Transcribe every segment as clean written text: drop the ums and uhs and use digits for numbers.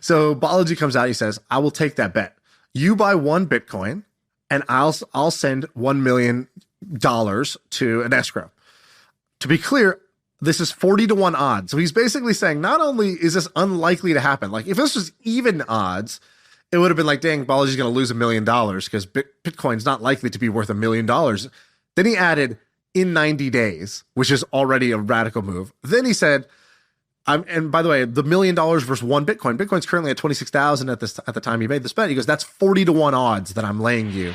So Balaji comes out. He says, I will take that bet. You buy 1 Bitcoin and I'll send $1 million to an escrow. To be clear, this is 40-1 odds. So he's basically saying not only is this unlikely to happen, like if this was even odds, it would have been like, dang, Balaji's going to lose $1 million because Bitcoin's not likely to be worth $1 million. Then he added in 90 days, which is already a radical move. Then he said, and by the way, the $1 million versus 1 Bitcoin. Bitcoin's currently at 26,000 at the time he made this bet. He goes, that's 40-1 odds that I'm laying you.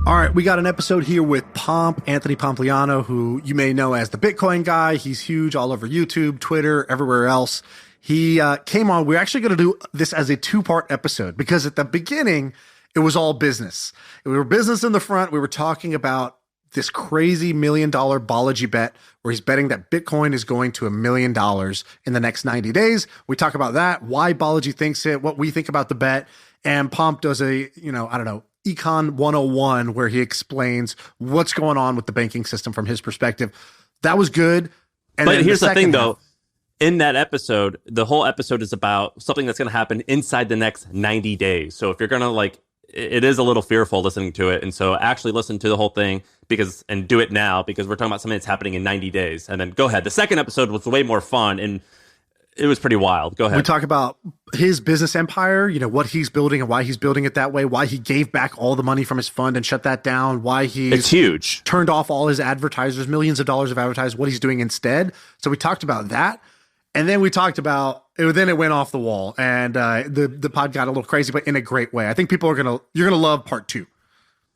All right, we got an episode here with Pomp, Anthony Pompliano, who you may know as the Bitcoin guy. He's huge all over YouTube, Twitter, everywhere else. He came on. We're actually going to do this as a 2-part episode because at the beginning, it was all business. We were business in the front. We were talking about this crazy $1 million Balaji bet where he's betting that Bitcoin is going to $1 million in the next 90 days. We talk about that, why Balaji thinks it, what we think about the bet. And Pomp does a, Econ 101 where he explains what's going on with the banking system from his perspective. That was good. But here's the thing, though. In that episode, the whole episode is about something that's going to happen inside the next 90 days. So if you're going to it is a little fearful listening to it. And so actually listen to the whole thing and do it now because we're talking about something that's happening in 90 days. And then go ahead. The second episode was way more fun and it was pretty wild. Go ahead. We talk about his business empire, what he's building and why he's building it that way, why he gave back all the money from his fund and shut that down, why it's huge. Turned off all his advertisers, millions of dollars of advertisers, what he's doing instead. So we talked about that. And then we talked about then it went off the wall and the pod got a little crazy, but in a great way. I think you're going to love part 2.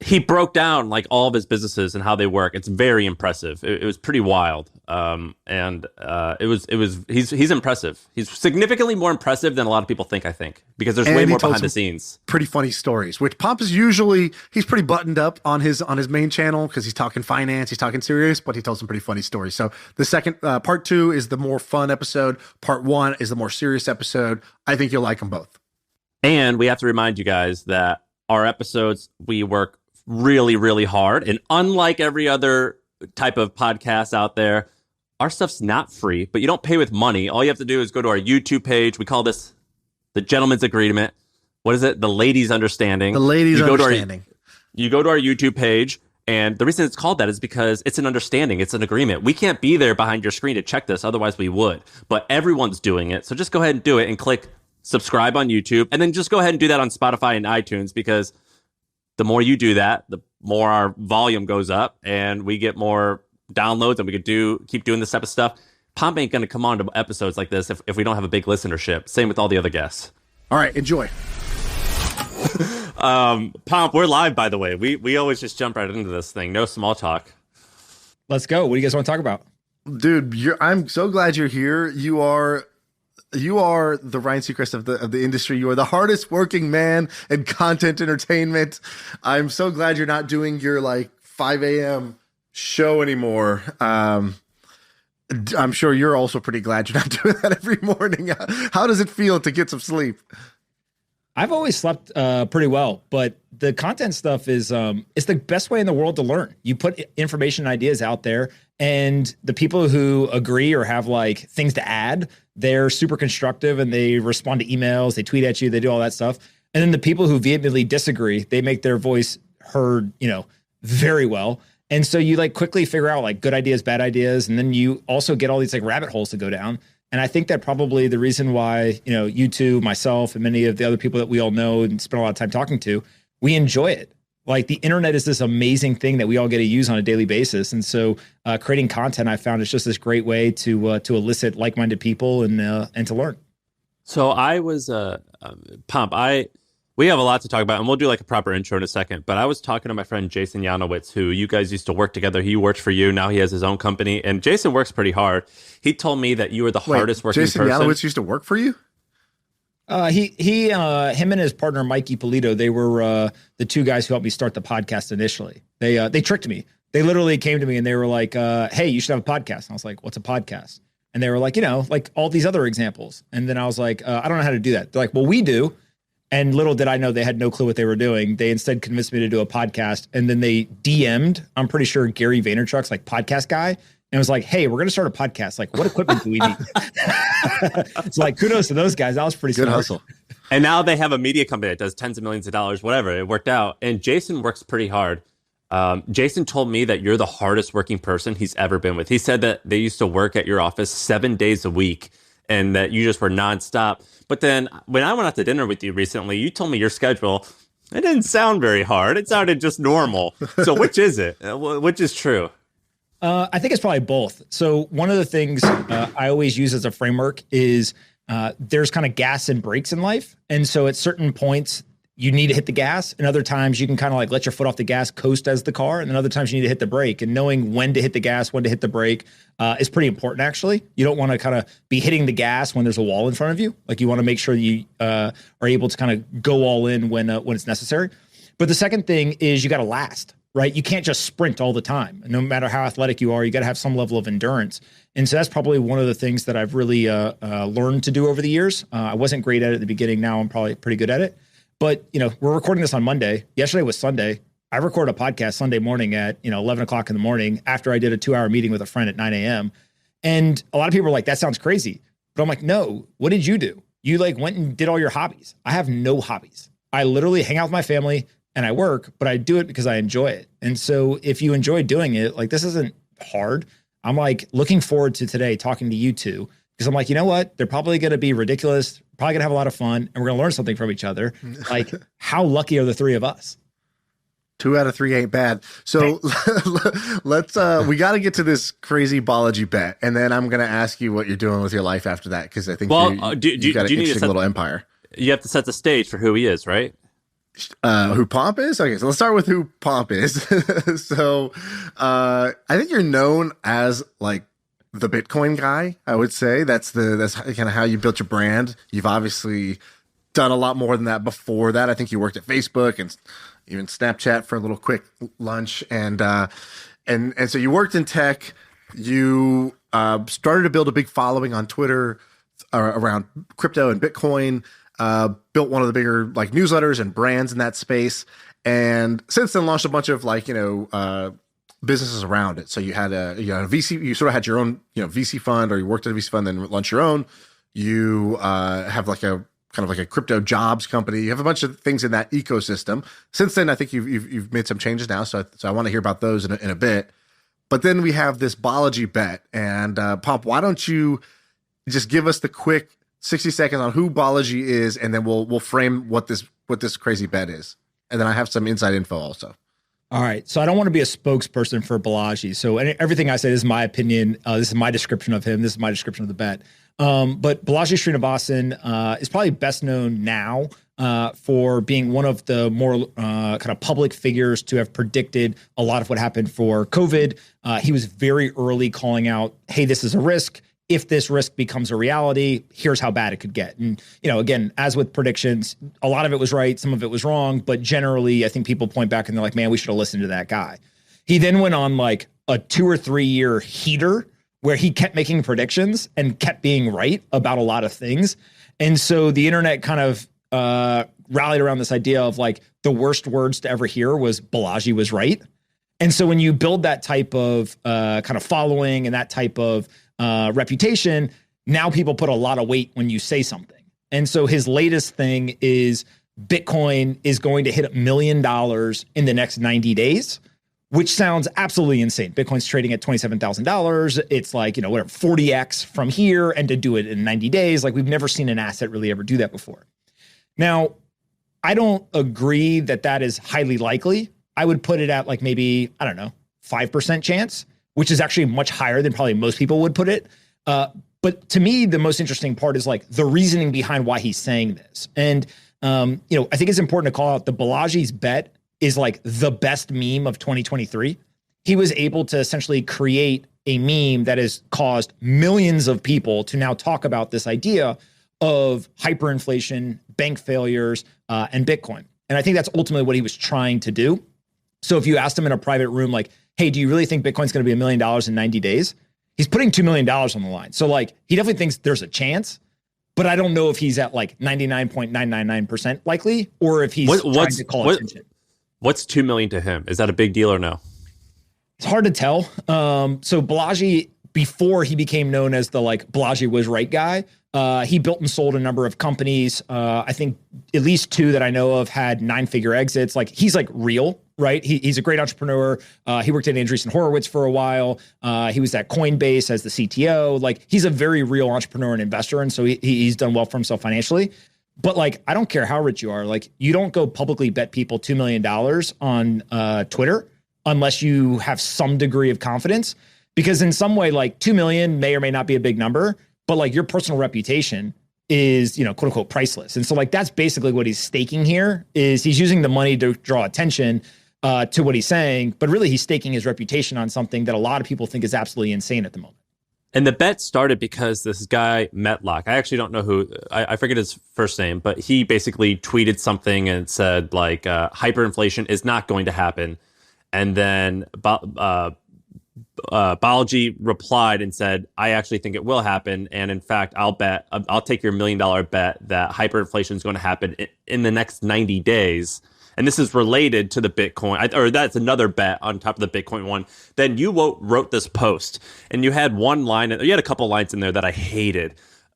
He broke down all of his businesses and how they work. It's very impressive. It was pretty wild. He's impressive. He's significantly more impressive than a lot of people think, I think, because there's way more behind the scenes. Pretty funny stories, which Pomp is he's pretty buttoned up on his main channel because he's talking finance, he's talking serious, but he tells some pretty funny stories. So the second part 2 is the more fun episode. Part 1 is the more serious episode. I think you'll like them both. And we have to remind you guys that our episodes, we work really, really hard. And unlike every other type of podcast out there, our stuff's not free, but you don't pay with money. All you have to do is go to our YouTube page. We call this the gentleman's agreement. What is it? The ladies' understanding. The ladies' understanding. You go to our YouTube page, and the reason it's called that is because it's an understanding. It's an agreement. We can't be there behind your screen to check this. Otherwise, we would. But everyone's doing it. So just go ahead and do it and click subscribe on YouTube. And then just go ahead and do that on Spotify and iTunes because the more you do that, the more our volume goes up and we get more downloads and we could keep doing this type of stuff. Pomp ain't going to come on to episodes like this if we don't have a big listenership. Same with all the other guests. All right, enjoy. Pomp, we're live, by the way. We always just jump right into this thing. No small talk. Let's go. What do you guys want to talk about? Dude, I'm so glad you're here. You are the Ryan Seacrest of the industry. You are the hardest working man in content entertainment. I'm so glad you're not doing your 5 a.m. show anymore. I'm sure you're also pretty glad you're not doing that every morning. How does it feel to get some sleep? I've always slept pretty well, but the content stuff is it's the best way in the world to learn. You put information and ideas out there, and the people who agree or have things to add, they're super constructive and they respond to emails, they tweet at you, they do all that stuff. And then the people who vehemently disagree, they make their voice heard, very well. And so you quickly figure out good ideas, bad ideas, and then you also get all these rabbit holes to go down. And I think that probably the reason why, you two, myself, and many of the other people that we all know and spend a lot of time talking to, we enjoy it. The internet is this amazing thing that we all get to use on a daily basis. And so creating content, I found, is just this great way to elicit like-minded people and to learn. So I was, Pomp, we have a lot to talk about, and we'll do a proper intro in a second. But I was talking to my friend Jason Yanowitz, who you guys used to work together. He worked for you. Now he has his own company. And Jason works pretty hard. He told me that you were the hardest working person. Jason Yanowitz used to work for you? Him and his partner, Mikey Polito, they were the two guys who helped me start the podcast initially. They tricked me. They literally came to me and they were like, hey, you should have a podcast. And I was like, what's a podcast? And they were like, all these other examples. And then I was like, I don't know how to do that. They're like, well, we do. And little did I know they had no clue what they were doing. They instead convinced me to do a podcast. And then they DM'd, I'm pretty sure, Gary Vaynerchuk's like podcast guy. And was like, hey, we're going to start a podcast. Like, what equipment do we need? It's like, kudos to those guys. That was pretty good smart. hustle. And now they have a media company that does tens of millions of dollars, whatever. It worked out. And Jason works pretty hard. Jason told me that you're the hardest working person he's ever been with. He said that they used to work at your office 7 days a week and that you just were nonstop. But then when I went out to dinner with you recently, you told me your schedule, it didn't sound very hard. It sounded just normal. So which is it? Which is true? I think it's probably both. So one of the things I always use as a framework is there's kind of gas and brakes in life. And so at certain points, you need to hit the gas. And other times you can kind of like let your foot off the gas, coast as the car. And then other times you need to hit the brake. And knowing when to hit the gas, when to hit the brake is pretty important, actually. You don't want to kind of be hitting the gas when there's a wall in front of you. Like you want to make sure you are able to kind of go all in when it's necessary. But the second thing is you got to last. Right? You can't just sprint all the time. No matter how athletic you are, you got to have some level of endurance. And so that's probably one of the things that I've really learned to do over the years. I wasn't great at it at the beginning. Now I'm probably pretty good at it. But, we're recording this on Monday. Yesterday was Sunday. I recorded a podcast Sunday morning at, 11 o'clock in the morning after I did a 2-hour meeting with a friend at 9 a.m. And a lot of people are like, that sounds crazy. But I'm like, no, what did you do? You went and did all your hobbies. I have no hobbies. I literally hang out with my family and I work, but I do it because I enjoy it. And so if you enjoy doing it, this isn't hard. I'm looking forward to today talking to you two, because I'm like, you know what? They're probably going to be ridiculous, probably going to have a lot of fun, and we're going to learn something from each other. How lucky are the three of us? 2 out of 3 ain't bad. So let's, we got to get to this crazy Balaji bet. And then I'm going to ask you what you're doing with your life after that. Cause I think you got an interesting little empire. You have to set the stage for who he is, right? Who Pomp is? Okay, so let's start with who Pomp is. So I think you're known as the Bitcoin guy. I would say that's kind of how you built your brand. You've obviously done a lot more than that before that. I think you worked at Facebook and even Snapchat for a little quick lunch, and so you worked in tech. You started to build a big following on Twitter around crypto and Bitcoin. Built one of the bigger newsletters and brands in that space, and since then launched a bunch of businesses around it. So you had a VC, you sort of had your own VC fund, or you worked at a VC fund, then launched your own. You have a kind of a crypto jobs company. You have a bunch of things in that ecosystem. Since then, I think you've made some changes now. So I want to hear about those in a bit. But then we have this Balaji bet, and Pomp, why don't you just give us the quick 60 seconds on who Balaji is, and then we'll frame what this crazy bet is. And then I have some inside info also. All right. So I don't want to be a spokesperson for Balaji. So everything I say is my opinion. This is my description of him. This is my description of the bet. But Balaji Srinivasan is probably best known now for being one of the more kind of public figures to have predicted a lot of what happened for COVID. He was very early calling out, hey, this is a risk. If this risk becomes a reality, here's how bad it could get. And, again, as with predictions, a lot of it was right, some of it was wrong, but generally I think people point back and they're like, man, we should have listened to that guy. He then went on a 2 or 3 year heater where he kept making predictions and kept being right about a lot of things. And so the internet kind of rallied around this idea of the worst words to ever hear was Balaji was right. And so when you build that type of kind of following and that type of reputation, now people put a lot of weight when you say something. And so his latest thing is Bitcoin is going to hit $1 million in the next 90 days, which sounds absolutely insane. Bitcoin's trading at $27,000. It's 40x from here, and to do it in 90 days, we've never seen an asset really ever do that before. Now, I don't agree that is highly likely. I would put it at maybe, 5% chance, which is actually much higher than probably most people would put it. But to me, the most interesting part is the reasoning behind why he's saying this. And, I think it's important to call out the Balaji's bet is the best meme of 2023. He was able to essentially create a meme that has caused millions of people to now talk about this idea of hyperinflation, bank failures, and Bitcoin. And I think that's ultimately what he was trying to do. So if you asked him in a private room, hey, do you really think Bitcoin's going to be $1 million in 90 days? He's putting $2 million on the line. So he definitely thinks there's a chance, but I don't know if he's at like 99.999% likely or if he's trying to call attention. What's 2 million to him? Is that a big deal or no? It's hard to tell. So Balaji, before he became known as the like Balaji was right guy, he built and sold a number of companies. I think at least 2 that I know of had 9-figure exits. Like he's like real, right? He's a great entrepreneur. He worked at Andreessen Horowitz for a while. He was at Coinbase as the CTO. Like he's a very real entrepreneur and investor. And so he's done well for himself financially. But like, I don't care how rich you are. Like you don't go publicly bet people $2 million on Twitter unless you have some degree of confidence. Because in some way, like 2 million may or may not be a big number, but like your personal reputation is, you know, quote unquote priceless. And so like, that's basically what he's staking here is he's using the money to draw attention to what he's saying, but really he's staking his reputation on something that a lot of people think is absolutely insane at the moment. And the bet started because this guy, Metlock, I actually don't know who, I forget his first name, but he basically tweeted something and said like, hyperinflation is not going to happen. And then Balaji replied and said, I actually think it will happen. And in fact, I'll take your $1 million bet that hyperinflation is going to happen in the next 90 days. And this is related to the Bitcoin, or that's another bet on top of the Bitcoin one. Then you wrote this post and you had one line, you had a couple lines in there that I hated.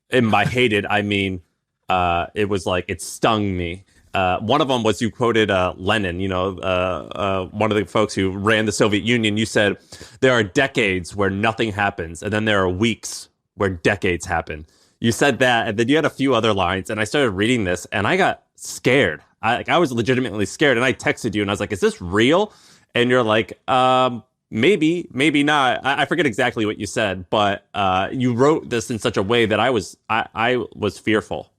And by hated, I mean, it was like, it stung me. One of them was you quoted Lenin, you know, one of the folks who ran the Soviet Union. You said, there are decades where nothing happens, and then there are weeks where decades happen. You said that, and then you had a few other lines, and I started reading this, and I got scared. I was legitimately scared, and I texted you, and I was like, is this real? And you're like, maybe not. I forget exactly what you said, but you wrote this in such a way that I was fearful.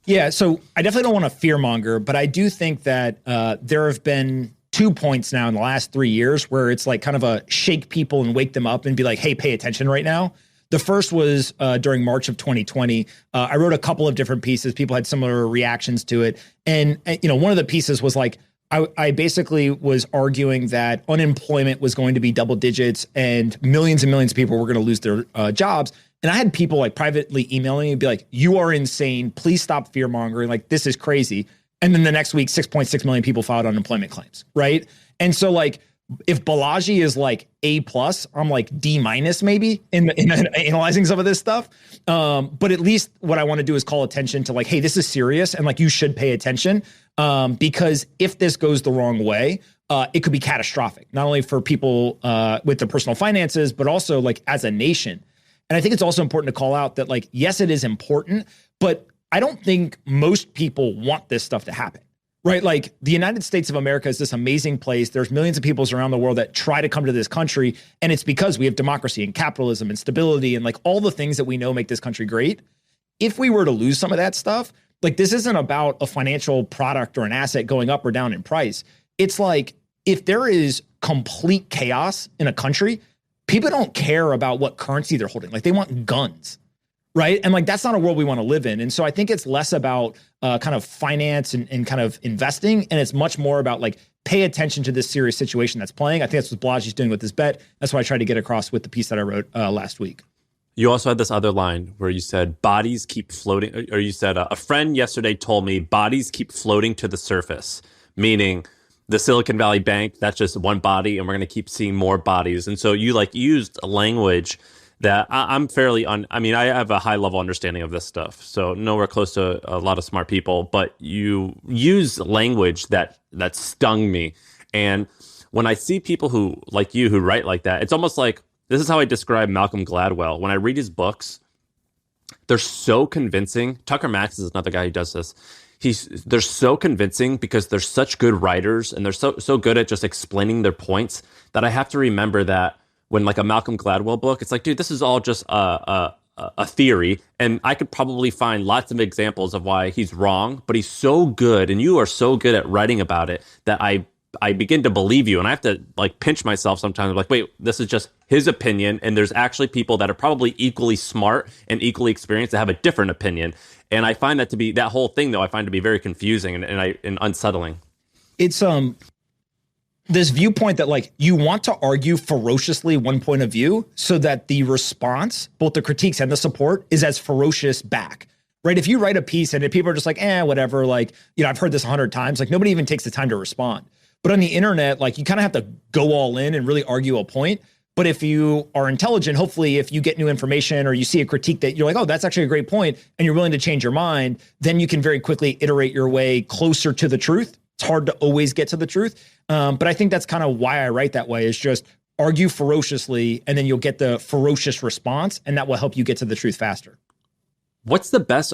Yeah, so I definitely don't want to fearmonger, but I do think that there have been 2 points now in the last 3 years where it's like kind of a shake people and wake them up and be like, hey, pay attention right now. The first was during March of 2020. I wrote a couple of different pieces. People had similar reactions to it. And you know, one of the pieces was like, I basically was arguing that unemployment was going to be double digits and millions of people were going to lose their jobs. And I had people like privately emailing me and be like, you are insane. Please stop fear mongering. Like, this is crazy. And then the next week, 6.6 million people filed unemployment claims. Right. And so like, if Balaji is like A+, I'm like D- maybe in analyzing some of this stuff. But at least what I want to do is call attention to like, hey, this is serious. And like, you should pay attention because if this goes the wrong way, it could be catastrophic, not only for people with their personal finances, but also like as a nation. And I think it's also important to call out that like, yes, it is important, but I don't think most people want this stuff to happen. Right? Like the United States of America is this amazing place. There's millions of people around the world that try to come to this country. And it's because we have democracy and capitalism and stability and like all the things that we know make this country great. If we were to lose some of that stuff, like this isn't about a financial product or an asset going up or down in price. It's like if there is complete chaos in a country, people don't care about what currency they're holding. Like they want guns. Right. And like, that's not a world we want to live in. And so I think it's less about kind of finance and kind of investing. And it's much more about like, pay attention to this serious situation that's playing. I think that's what Balaji's doing with this bet. That's what I tried to get across with the piece that I wrote last week. You also had this other line where you said bodies keep floating, or you said a friend yesterday told me bodies keep floating to the surface, meaning the Silicon Valley Bank, that's just one body and we're going to keep seeing more bodies. And so you like used a language that I'm fairly I have a high level understanding of this stuff. So nowhere close to a lot of smart people, but you use language that stung me. And when I see people who like you who write like that, it's almost like, this is how I describe Malcolm Gladwell. When I read his books, they're so convincing. Tucker Max is another guy who does this. They're so convincing because they're such good writers and they're so good at just explaining their points that I have to remember that when like a Malcolm Gladwell book, it's like, dude, this is all just a theory. And I could probably find lots of examples of why he's wrong, but he's so good and you are so good at writing about it that I begin to believe you. And I have to like pinch myself sometimes like, wait, this is just his opinion. And there's actually people that are probably equally smart and equally experienced that have a different opinion. And I find that to be, that whole thing though, I find to be very confusing and unsettling. It's, this viewpoint that like you want to argue ferociously one point of view so that the response, both the critiques and the support, is as ferocious back. right? If you write a piece and if people are just like, whatever, like, I've heard this 100 times, like nobody even takes the time to respond. But on the internet, like you kind of have to go all in and really argue a point. But if you are intelligent, hopefully if you get new information or you see a critique that you're like, oh, that's actually a great point, and you're willing to change your mind, then you can very quickly iterate your way closer to the truth. It's hard to always get to the truth. But I think that's kind of why I write that way, is just argue ferociously, and then you'll get the ferocious response, and that will help you get to the truth faster. What's the best,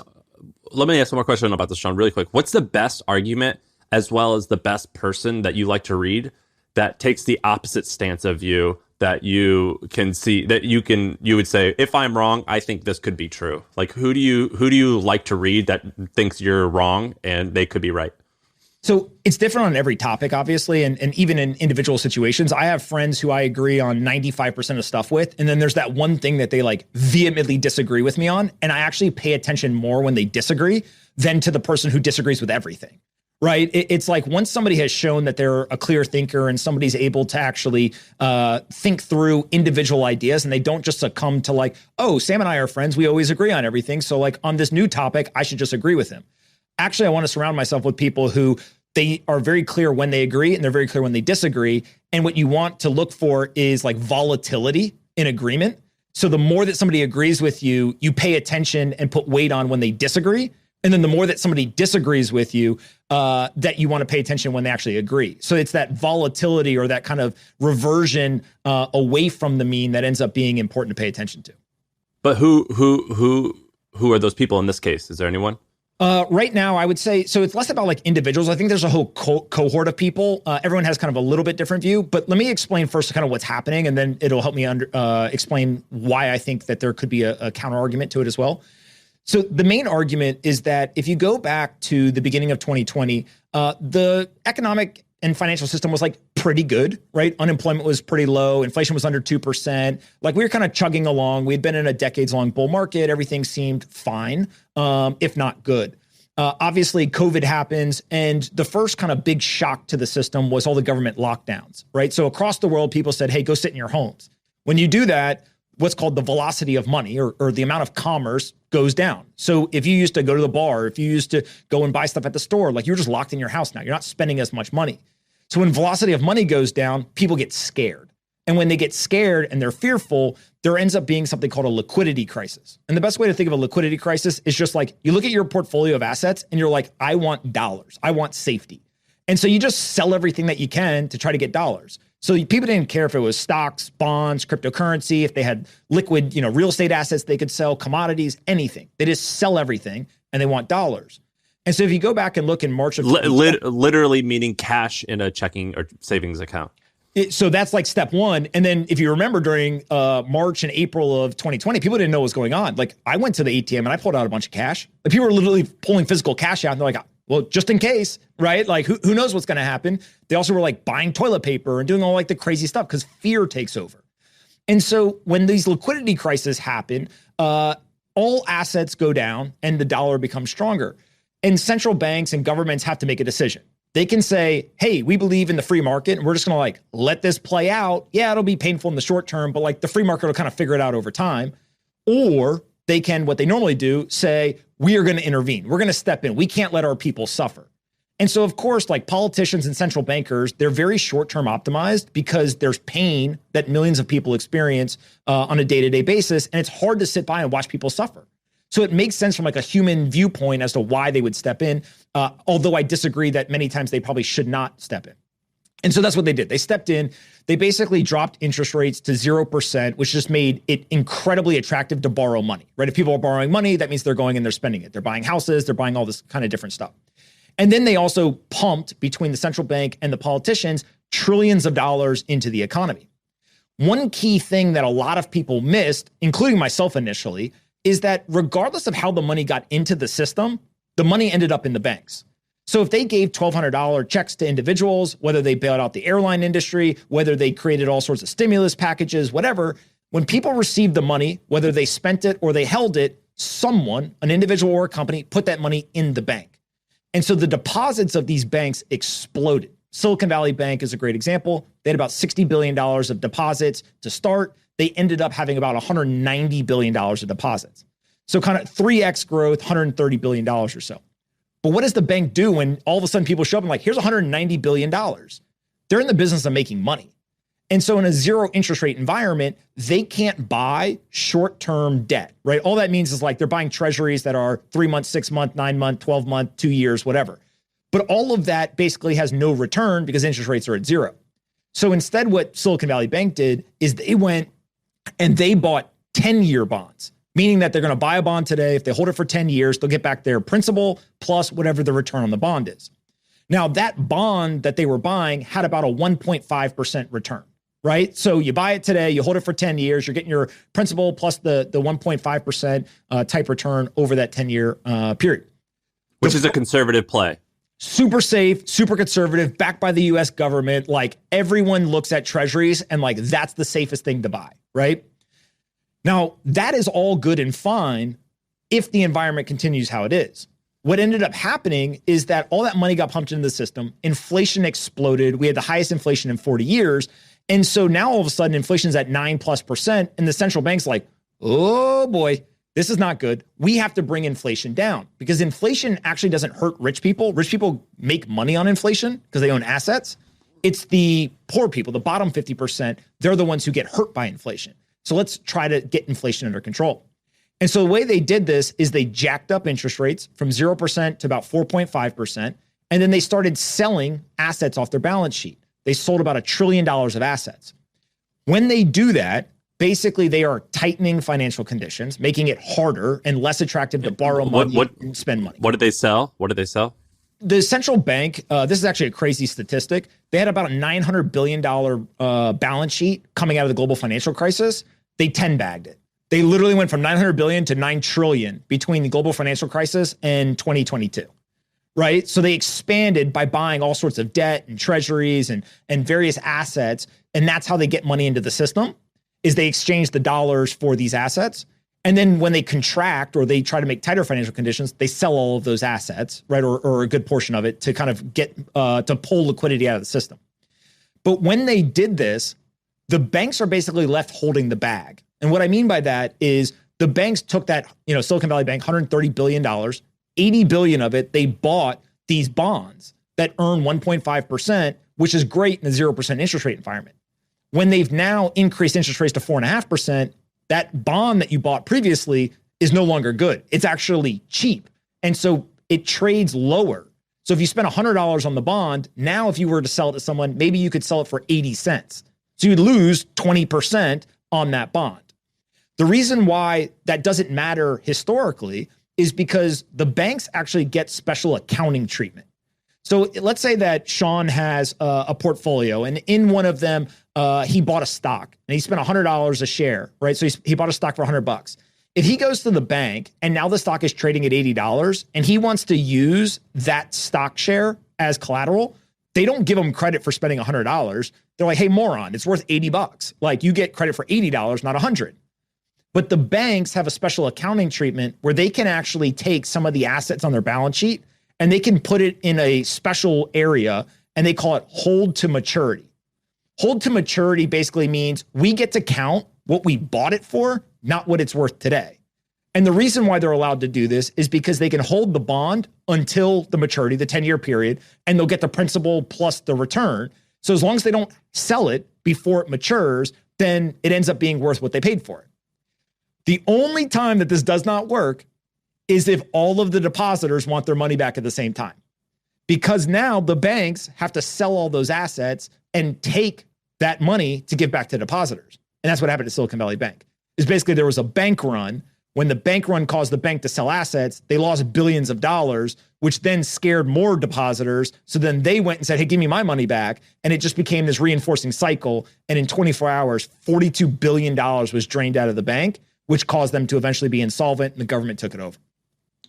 let me ask one more question about this, Shaan, really quick. What's the best argument as well as the best person that you like to read that takes the opposite stance of you, that you can see, that you would say, if I'm wrong, I think this could be true? Like, who do you like to read that thinks you're wrong and they could be right? So it's different on every topic, obviously, and even in individual situations. I have friends who I agree on 95% of stuff with, and then there's that one thing that they like vehemently disagree with me on, and I actually pay attention more when they disagree than to the person who disagrees with everything. Right? It's like once somebody has shown that they're a clear thinker and somebody's able to actually think through individual ideas, and they don't just succumb to like, oh, Sam and I are friends, we always agree on everything, so like on this new topic, I should just agree with him. Actually, I want to surround myself with people who they are very clear when they agree and they're very clear when they disagree. And what you want to look for is like volatility in agreement. So the more that somebody agrees with you, you pay attention and put weight on when they disagree. And then the more that somebody disagrees with you, that you want to pay attention when they actually agree. So it's that volatility or that kind of reversion away from the mean that ends up being important to pay attention to. But who are those people in this case? Is there anyone? Right now, I would say, so it's less about like individuals. I think there's a whole cohort of people. Everyone has kind of a little bit different view, but let me explain first kind of what's happening, and then it'll help me explain why I think that there could be a counter argument to it as well. So the main argument is that if you go back to the beginning of 2020, the economic and financial system was like pretty good, right? Unemployment was pretty low. Inflation was under 2%. Like we were kind of chugging along. We'd been in a decades-long bull market. Everything seemed fine, if not good. Obviously, COVID happens, and the first kind of big shock to the system was all the government lockdowns, right? So across the world, people said, hey, go sit in your homes. When you do that, what's called the velocity of money or the amount of commerce goes down. So if you used to go to the bar, if you used to go and buy stuff at the store, like you're just locked in your house now, you're not spending as much money. So when velocity of money goes down, people get scared. And when they get scared and they're fearful, there ends up being something called a liquidity crisis. And the best way to think of a liquidity crisis is just like you look at your portfolio of assets and you're like, I want dollars. I want safety. And so you just sell everything that you can to try to get dollars. So people didn't care if it was stocks, bonds, cryptocurrency, if they had liquid, real estate assets they could sell, commodities, anything. They just sell everything and they want dollars. And so if you go back and look in March of literally meaning cash in a checking or savings account. So that's like step one. And then if you remember during March and April of 2020, people didn't know what was going on. Like I went to the ATM and I pulled out a bunch of cash. Like people were literally pulling physical cash out and they're like, well, just in case, right? Like who knows what's going to happen? They also were like buying toilet paper and doing all like the crazy stuff because fear takes over. And so when these liquidity crises happen, all assets go down and the dollar becomes stronger. And central banks and governments have to make a decision. They can say, hey, we believe in the free market and we're just going to like let this play out. Yeah, it'll be painful in the short term, but like the free market will kind of figure it out over time. Or they can, what they normally do, say, we are going to intervene. We're going to step in. We can't let our people suffer. And so, of course, like politicians and central bankers, they're very short-term optimized because there's pain that millions of people experience on a day-to-day basis. And it's hard to sit by and watch people suffer. So it makes sense from like a human viewpoint as to why they would step in, although I disagree that many times they probably should not step in. And so that's what they did. They stepped in. They basically dropped interest rates to 0%, which just made it incredibly attractive to borrow money, right? If people are borrowing money, that means they're going and they're spending it. They're buying houses, they're buying all this kind of different stuff. And then they also pumped, between the central bank and the politicians, trillions of dollars into the economy. One key thing that a lot of people missed, including myself initially, is that regardless of how the money got into the system, the money ended up in the banks. So if they gave $1,200 checks to individuals, whether they bailed out the airline industry, whether they created all sorts of stimulus packages, whatever, when people received the money, whether they spent it or they held it, someone, an individual or a company, put that money in the bank. And so the deposits of these banks exploded. Silicon Valley Bank is a great example. They had about $60 billion of deposits to start. They ended up having about $190 billion of deposits. So kind of 3x growth, $130 billion or so. But what does the bank do when all of a sudden people show up and like, here's $190 billion? They're in the business of making money. And so in a zero interest rate environment, they can't buy short-term debt, right? All that means is like they're buying treasuries that are 3 months, 6 month, 9 month, 12 month, 2 years, whatever. But all of that basically has no return because interest rates are at zero. So instead, what Silicon Valley Bank did is they went and they bought 10-year bonds, meaning that they're going to buy a bond today. If they hold it for 10 years, they'll get back their principal plus whatever the return on the bond is. Now, that bond that they were buying had about a 1.5% return, right? So you buy it today, you hold it for 10 years, you're getting your principal plus the 1.5% type return over that 10-year period. Which is a conservative play. Super safe, super conservative, backed by the US government. Like everyone looks at treasuries and like that's the safest thing to buy, right? Now, that is all good and fine if the environment continues how it is. What ended up happening is that all that money got pumped into the system. Inflation exploded. We had the highest inflation in 40 years. And so now all of a sudden inflation's at 9+%. And the central bank's like, oh boy, this is not good. We have to bring inflation down because inflation actually doesn't hurt rich people. Rich people make money on inflation because they own assets. It's the poor people, the bottom 50%. They're the ones who get hurt by inflation. So let's try to get inflation under control. And so the way they did this is they jacked up interest rates from 0% to about 4.5%. And then they started selling assets off their balance sheet. They sold about $1 trillion of assets. When they do that, basically they are tightening financial conditions, making it harder and less attractive to borrow money and spend money. What did they sell? The central bank, this is actually a crazy statistic. They had about a $900 billion balance sheet coming out of the global financial crisis. They 10-bagged it. They literally went from 900 billion to 9 trillion between the global financial crisis and 2022, right? So they expanded by buying all sorts of debt and treasuries and various assets. And that's how they get money into the system, is they exchange the dollars for these assets. And then when they contract or they try to make tighter financial conditions, they sell all of those assets, right? Or a good portion of it to kind of get, to pull liquidity out of the system. But when they did this, the banks are basically left holding the bag. And what I mean by that is the banks took that, Silicon Valley Bank, $130 billion, 80 billion of it, they bought these bonds that earn 1.5%, which is great in a 0% interest rate environment. When they've now increased interest rates to 4.5%, that bond that you bought previously is no longer good. It's actually cheap. And so it trades lower. So if you spent $100 on the bond, now if you were to sell it to someone, maybe you could sell it for 80 cents. So you'd lose 20% on that bond. The reason why that doesn't matter historically is because the banks actually get special accounting treatment. So let's say that Shaan has a portfolio, and in one of them, he bought a stock and he spent $100 a share, right? So he bought a stock for $100. If he goes to the bank and now the stock is trading at $80 and he wants to use that stock share as collateral, they don't give him credit for spending $100. They're like, hey, moron, it's worth $80. Like you get credit for $80, not $100. But the banks have a special accounting treatment where they can actually take some of the assets on their balance sheet and they can put it in a special area and they call it hold to maturity. Hold to maturity basically means we get to count what we bought it for, not what it's worth today. And the reason why they're allowed to do this is because they can hold the bond until the maturity, the 10-year period, and they'll get the principal plus the return. So as long as they don't sell it before it matures, then it ends up being worth what they paid for it. The only time that this does not work is if all of the depositors want their money back at the same time. Because now the banks have to sell all those assets and take that money to give back to depositors. And that's what happened at Silicon Valley Bank. Is basically there was a bank run. When the bank run caused the bank to sell assets, they lost billions of dollars, which then scared more depositors. So then they went and said, hey, give me my money back. And it just became this reinforcing cycle. And in 24 hours, $42 billion was drained out of the bank, which caused them to eventually be insolvent, and the government took it over.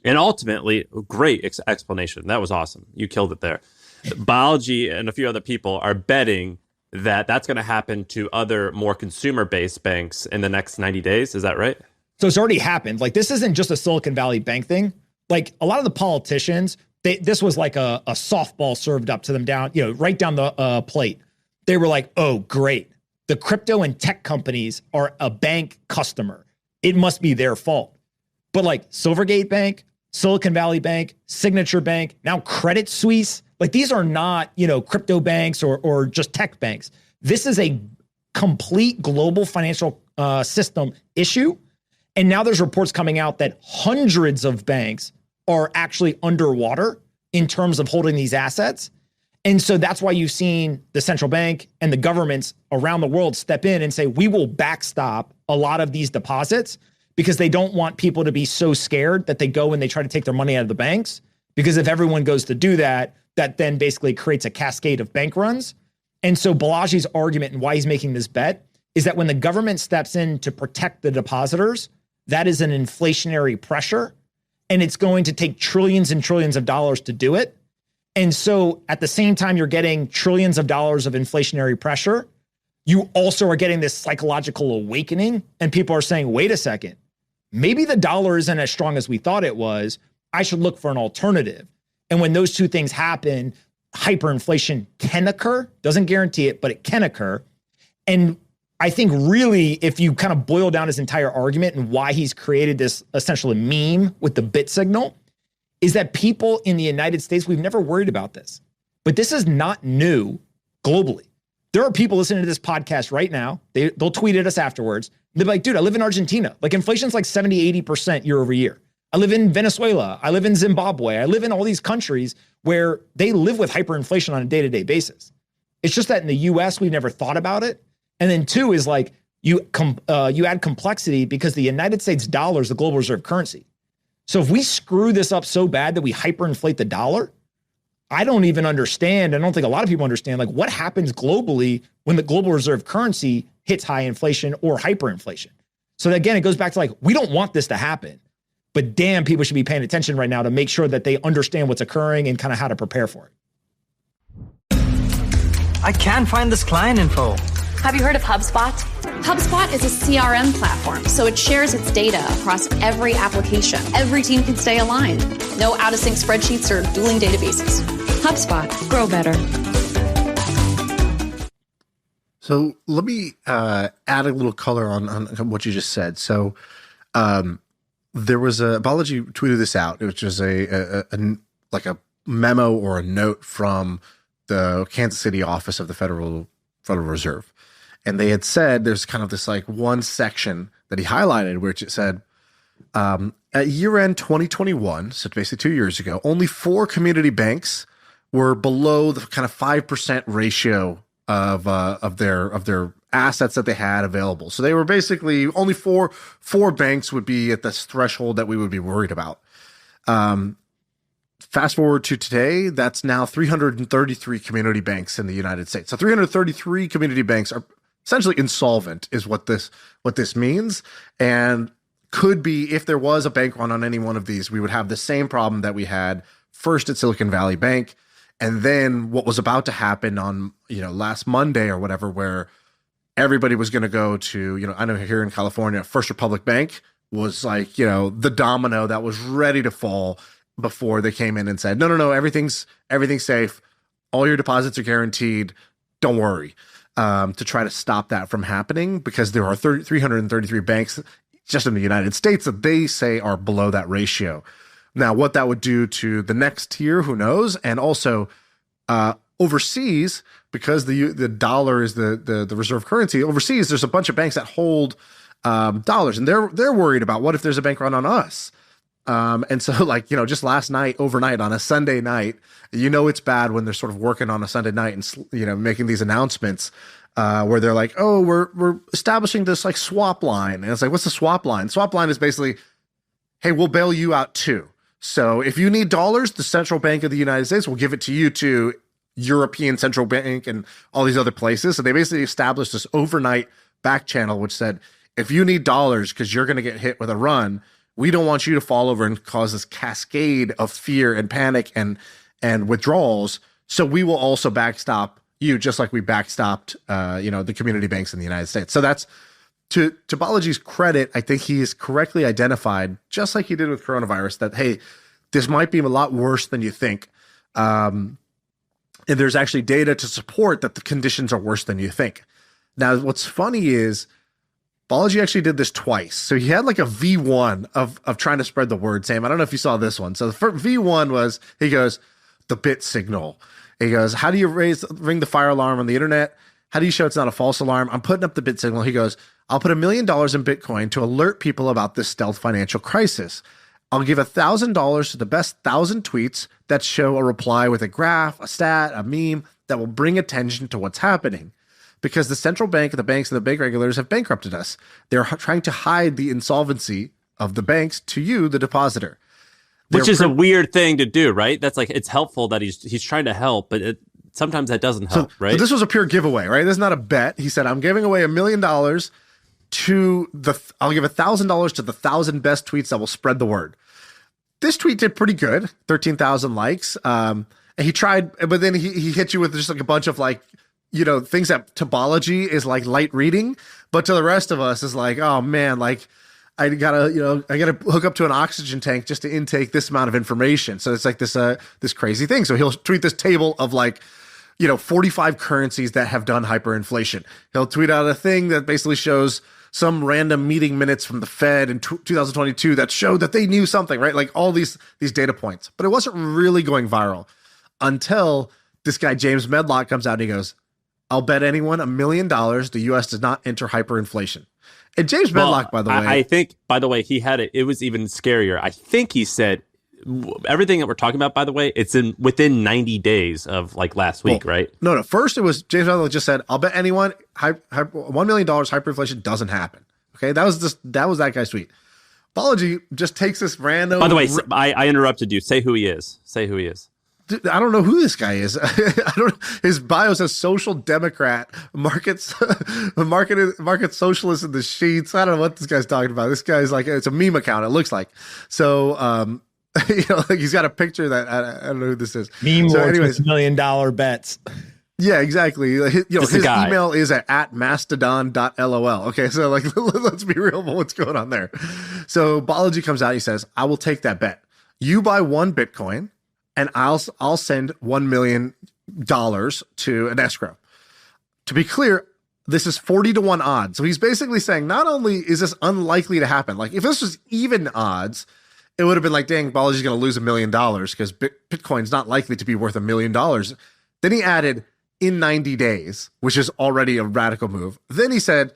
And ultimately, great explanation. That was awesome. You killed it there. Balaji and a few other people are betting that that's going to happen to other more consumer-based banks in the next 90 days. Is that right? So it's already happened. Like, this isn't just a Silicon Valley Bank thing. Like, a lot of the politicians, this was like a softball served up to them down, right down the plate. They were like, oh, great. The crypto and tech companies are a bank customer. It must be their fault. But like Silvergate Bank, Silicon Valley Bank, Signature Bank, now Credit Suisse, like these are not, crypto banks or just tech banks. This is a complete global financial system issue. And now there's reports coming out that hundreds of banks are actually underwater in terms of holding these assets. And so that's why you've seen the central bank and the governments around the world step in and say, we will backstop a lot of these deposits because they don't want people to be so scared that they go and they try to take their money out of the banks. Because if everyone goes to do that, that then basically creates a cascade of bank runs. And so Balaji's argument and why he's making this bet is that when the government steps in to protect the depositors, that is an inflationary pressure, and it's going to take trillions and trillions of dollars to do it. And so at the same time you're getting trillions of dollars of inflationary pressure, you also are getting this psychological awakening, and people are saying, wait a second, maybe the dollar isn't as strong as we thought it was. I should look for an alternative. And when those two things happen, hyperinflation can occur, doesn't guarantee it, but it can occur. And I think really, if you kind of boil down his entire argument and why he's created this essentially meme with the bit signal, is that people in the United States, we've never worried about this, but this is not new globally. There are people listening to this podcast right now. They'll tweet at us afterwards. They'll be like, dude, I live in Argentina. Like inflation's like 70, 80% year over year. I live in Venezuela. I live in Zimbabwe. I live in all these countries where they live with hyperinflation on a day-to-day basis. It's just that in the US, we've never thought about it. And then two is like you add complexity because the United States dollar is the global reserve currency. So if we screw this up so bad that we hyperinflate the dollar, I don't even understand. I don't think a lot of people understand like what happens globally when the global reserve currency hits high inflation or hyperinflation. So again, it goes back to like, we don't want this to happen, but damn, people should be paying attention right now to make sure that they understand what's occurring and kind of how to prepare for it. I can't find this client info. Have you heard of HubSpot? HubSpot is a CRM platform, so it shares its data across every application. Every team can stay aligned. No out-of-sync spreadsheets or dueling databases. HubSpot. Grow better. So let me add a little color on what you just said. So there was Balaji tweeted this out. It was just a memo or a note from the Kansas City office of the Federal Reserve. And they had said there's kind of this like one section that he highlighted, which it said, at year-end 2021, so basically 2 years ago, only 4 community banks were below the kind of 5% ratio of their assets that they had available. So they were basically only four banks would be at this threshold that we would be worried about. Fast forward to today, that's now 333 community banks in the United States. So 333 community banks are essentially insolvent is what this means. And could be, if there was a bank run on any one of these, we would have the same problem that we had first at Silicon Valley Bank. And then what was about to happen on, last Monday or whatever, where everybody was going to go to, I know here in California, First Republic Bank was like, the domino that was ready to fall before they came in and said, no, everything's safe. All your deposits are guaranteed. Don't worry. To try to stop that from happening, because there are 333 banks just in the United States that they say are below that ratio. Now, what that would do to the next tier, who knows? And also overseas, because the dollar is the reserve currency, overseas, there's a bunch of banks that hold dollars, and they're worried about what if there's a bank run on us. And so just last night, overnight on a Sunday night, it's bad when they're sort of working on a Sunday night and, making these announcements, where they're like, oh, we're establishing this like swap line. And it's like, what's the swap line? Swap line is basically, hey, we'll bail you out too. So if you need dollars, the Central Bank of the United States will give it to you too, European Central Bank and all these other places. So they basically established this overnight back channel, which said, if you need dollars because you're going to get hit with a run, we don't want you to fall over and cause this cascade of fear and panic and withdrawals. So we will also backstop you, just like we backstopped, the community banks in the United States. So that's to Balaji's credit. I think he has correctly identified, just like he did with coronavirus, that, hey, this might be a lot worse than you think. And there's actually data to support that the conditions are worse than you think. Now, what's funny is Balaji actually did this twice. So he had like a V1 of trying to spread the word, Sam. I don't know if you saw this one. So the first V1 was, he goes, the bit signal. He goes, how do you ring the fire alarm on the internet? How do you show it's not a false alarm? I'm putting up the bit signal. He goes, I'll put $1 million in Bitcoin to alert people about this stealth financial crisis. I'll give $1,000 to the best 1,000 tweets that show a reply with a graph, a stat, a meme that will bring attention to what's happening. Because the central bank and the banks and the bank regulators have bankrupted us. They're trying to hide the insolvency of the banks to you, the depositor. Which is a weird thing to do, right? That's like, it's helpful that he's trying to help, but sometimes that doesn't help, right? So this was a pure giveaway, right? This is not a bet. He said, I'm giving away $1 million I'll give $1,000 to the 1,000 best tweets that will spread the word. This tweet did pretty good, 13,000 likes. And he tried, but then he hit you with just like a bunch of like, things that to Balaji is like light reading, but to the rest of us is like, oh man, like I gotta hook up to an oxygen tank just to intake this amount of information. So it's like this crazy thing. So he'll tweet this table of like, 45 currencies that have done hyperinflation. He'll tweet out a thing that basically shows some random meeting minutes from the Fed in 2022 that showed that they knew something, right? Like all these data points, but it wasn't really going viral until this guy, James Medlock, comes out and he goes, I'll bet anyone $1 million the U.S. does not enter hyperinflation. And James Medlock, by the way, I think, by the way, he had it. It was even scarier. I think he said everything that we're talking about. By the way, it's within 90 days of like last week, right? No. First, it was James Medlock just said, "I'll bet anyone $1 million hyperinflation doesn't happen." Okay, that was that guy's tweet. Balaji just takes this random. By the way, I interrupted you. Say who he is. Dude, I don't know who this guy is. His bio says social democrat, market socialist in the sheets. I don't know what this guy's talking about. This guy's like, it's a meme account. It looks like. So, like he's got a picture that I don't know who this is. Meme so anyways, $1 million bets. Yeah, exactly. His email is at mastodon.lol. Okay, so like, let's be real about what's going on there. So Balaji comes out. He says, I will take that bet. You buy 1 Bitcoin. And I'll send $1 million to an escrow. To be clear, this is 40-1 odds. So he's basically saying not only is this unlikely to happen, like if this was even odds, it would have been like, dang, Balaji's going to lose $1 million because Bitcoin's not likely to be worth $1 million. Then he added in 90 days, which is already a radical move. Then he said,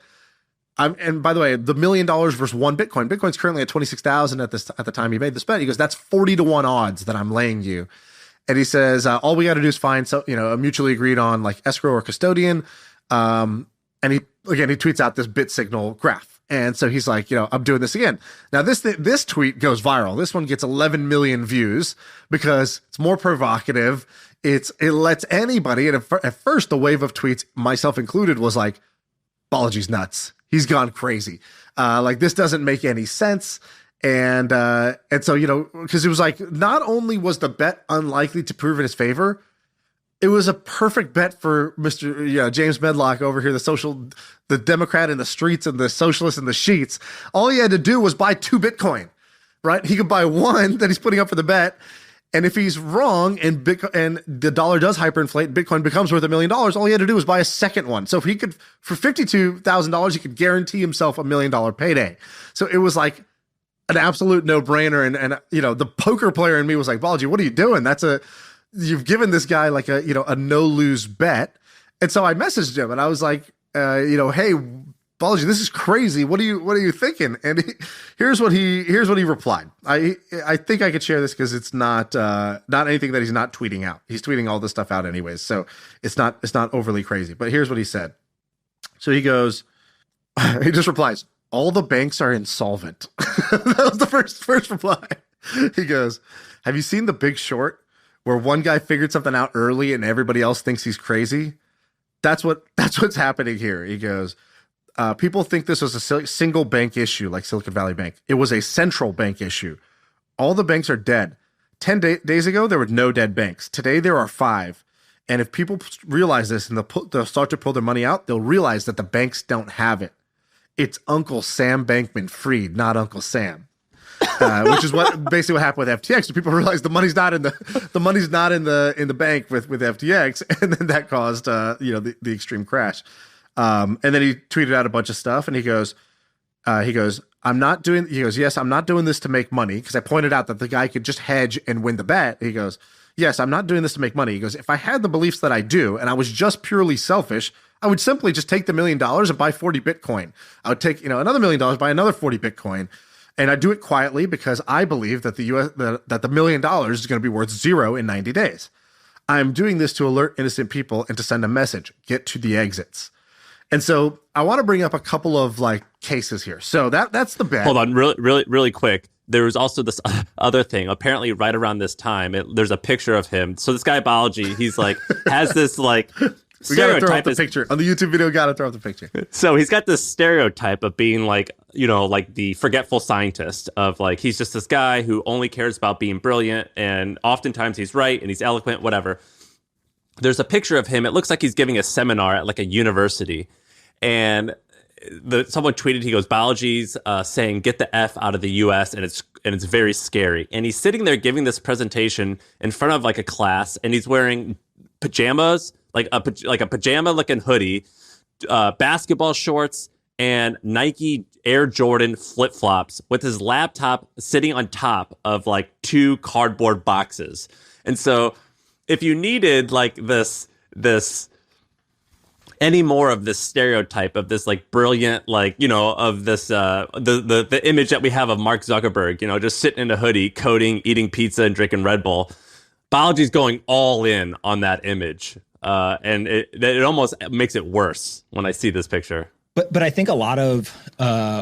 and by the way, the $1 million versus 1 Bitcoin. Bitcoin's currently at 26,000 at the time he made this bet. He goes, that's 40-1 odds that I'm laying you. And he says, all we got to do is find a mutually agreed on like escrow or custodian. And he tweets out this bit signal graph. And so he's like, I'm doing this again. Now this tweet goes viral. This one gets 11 million views because it's more provocative. It lets anybody. And at first, the wave of tweets, myself included, was like, Balaji's nuts. He's gone crazy. Like this doesn't make any sense. And so, because it was like, not only was the bet unlikely to prove in his favor, it was a perfect bet for Mr. James Medlock over here, the Democrat in the streets and the socialist in the sheets. All he had to do was buy 2 Bitcoin, right? He could buy 1 that he's putting up for the bet. And if he's wrong and the dollar does hyperinflate, Bitcoin becomes worth $1 million, all he had to do was buy a second one. So if he could, for $52,000, he could guarantee himself $1 million payday. So it was like an absolute no-brainer. And the poker player in me was like, Balaji, what are you doing? You've given this guy like a no-lose bet. And so I messaged him and I was like, hey, Balaji, this is crazy. What are you thinking? And here's what he replied. I think I could share this because it's not anything that he's not tweeting out. He's tweeting all this stuff out anyways, so it's not overly crazy. But here's what he said. So he goes, he just replies, all the banks are insolvent. That was the first reply. He goes, have you seen The Big Short, where one guy figured something out early and everybody else thinks he's crazy? That's what's happening here. He goes, people think this was a single bank issue like Silicon Valley Bank. It was a central bank issue. All the banks are dead. 10 days ago, there were no dead banks. Today, there are 5. And if people realize this and they'll start to pull their money out, they'll realize that the banks don't have it. It's Uncle Sam Bankman-Fried, not Uncle Sam. Which is basically what happened with FTX. So people realized the money's not in the bank with FTX, and then that caused the extreme crash. And then he tweeted out a bunch of stuff, and he goes, He goes, yes, I'm not doing this to make money, because I pointed out that the guy could just hedge and win the bet. He goes, yes, I'm not doing this to make money. He goes, if I had the beliefs that I do, and I was just purely selfish, I would simply just take the $1 million and buy 40 Bitcoin. I would take, another $1 million, buy another 40 Bitcoin. And I do it quietly because I believe that the $1 million is going to be worth zero in 90 days. I'm doing this to alert innocent people and to send a message, get to the exits. And so I want to bring up a couple of cases here. So that's the bet. Hold on, really quick. There was also this other thing. Apparently, right around this time, there's a picture of him. So this guy Balaji, he's has this we gotta throw up the picture on the YouTube video. Gotta throw up the picture. So he's got this stereotype of being the forgetful scientist of he's just this guy who only cares about being brilliant, and oftentimes he's right and he's eloquent, whatever. There's a picture of him. It looks like he's giving a seminar at a university, and someone tweeted. He goes, "Balaji's saying get the F out of the U.S. and it's very scary." And he's sitting there giving this presentation in front of a class, and he's wearing pajamas. Like a pajama looking hoodie, basketball shorts, and Nike Air Jordan flip flops with his laptop sitting on top of 2 cardboard boxes. And so, if you needed this any more of this stereotype of this brilliant of this the image that we have of Mark Zuckerberg, just sitting in a hoodie, coding, eating pizza, and drinking Red Bull, Balaji's going all in on that image. And it almost makes it worse when I see this picture. But I think a lot of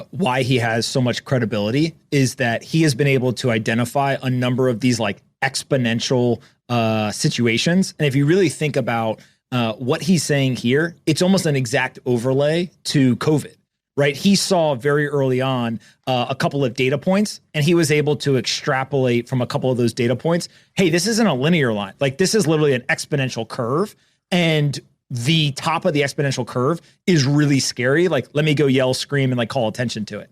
why he has so much credibility is that he has been able to identify a number of these exponential situations. And if you really think about what he's saying here, it's almost an exact overlay to COVID, right? He saw very early on a couple of data points, and he was able to extrapolate from a couple of those data points. Hey, this isn't a linear line. This is literally an exponential curve. And the top of the exponential curve is really scary. Let me go yell, scream, and call attention to it.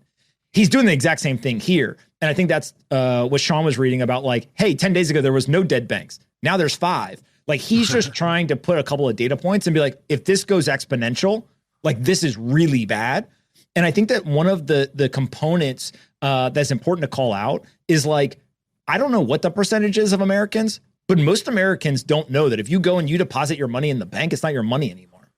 He's doing the exact same thing here. And I think that's what Shaan was reading about, hey, 10 days ago, there was no dead banks. Now there's 5. He's just trying to put a couple of data points and be if this goes exponential, this is really bad. And I think that one of the components that's important to call out is I don't know what the percentage is of Americans, but most Americans don't know that if you go and you deposit your money in the bank, it's not your money anymore,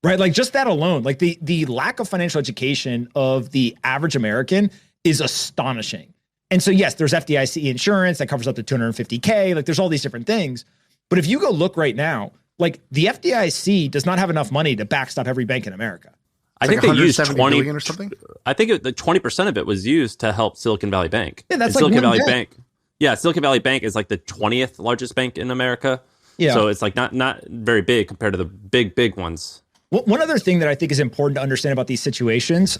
right? Just that alone, the lack of financial education of the average American is astonishing. And so, yes, there's FDIC insurance that covers up to $250K. There's all these different things. But if you go look right now, the FDIC does not have enough money to backstop every bank in America. I think they used 20 billion or something. I think 20% of it was used to help Silicon Valley Bank. Yeah, that's Silicon Valley Bank. Yeah, Silicon Valley Bank is the 20th largest bank in America. Yeah. So it's not very big compared to the big ones. Well, one other thing that I think is important to understand about these situations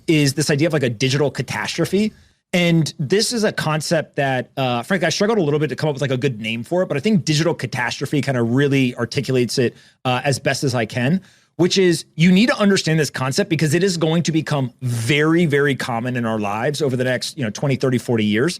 is this idea of a digital catastrophe. And this is a concept that, frankly, I struggled a little bit to come up with a good name for it, but I think digital catastrophe kind of really articulates it as best as I can, which is you need to understand this concept because it is going to become very, very common in our lives over the next 20, 30, 40 years.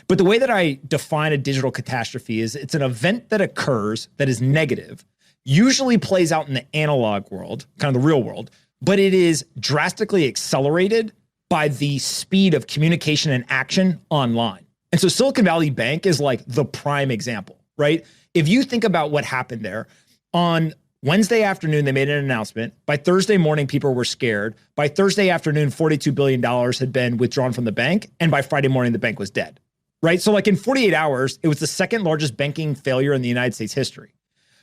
But the way that I define a digital catastrophe is it's an event that occurs that is negative, usually plays out in the analog world, kind of the real world, but it is drastically accelerated by the speed of communication and action online. And so Silicon Valley Bank is the prime example, right? If you think about what happened there, on Wednesday afternoon, they made an announcement. By Thursday morning, people were scared. By Thursday afternoon, $42 billion had been withdrawn from the bank. And by Friday morning, the bank was dead. Right? So in 48 hours, it was the second largest banking failure in the United States history.